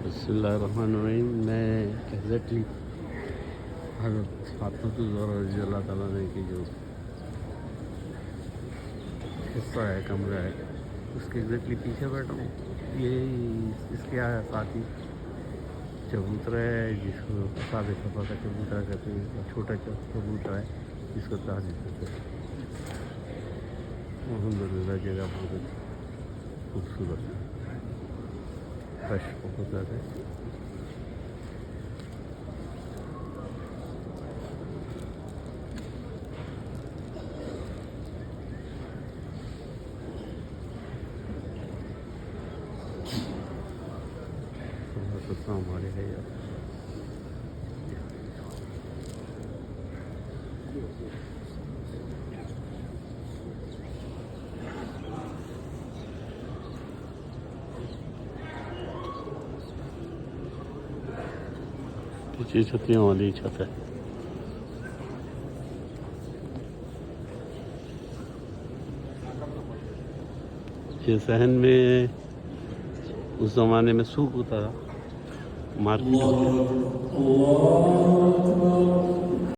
बिस्मिल्लाहिर्रहमानिर्रहीम। मैं एग्जैक्टली हज़रत फातिमा रज़ियल्लाहु ताला अन्हा की जो हिस्सा है, कमरा है, उसके एग्जैक्टली पीछे बैठा हूँ। ये इसके साथ ही चबूतरा है जिसको सादे सफ़ा का चबूतरा कहते हैं। छोटा चबूतरा है जिसको ताज कहते हैं। अल्हम्दुलिल्लाह जगह बहुत खूबसूरत है, फ्रेश बहुत ज़्यादा है। हमारे है यार पीछे छतियों वाली छत है। ये सहन में उस ज़माने में सूख होता था, मार्केट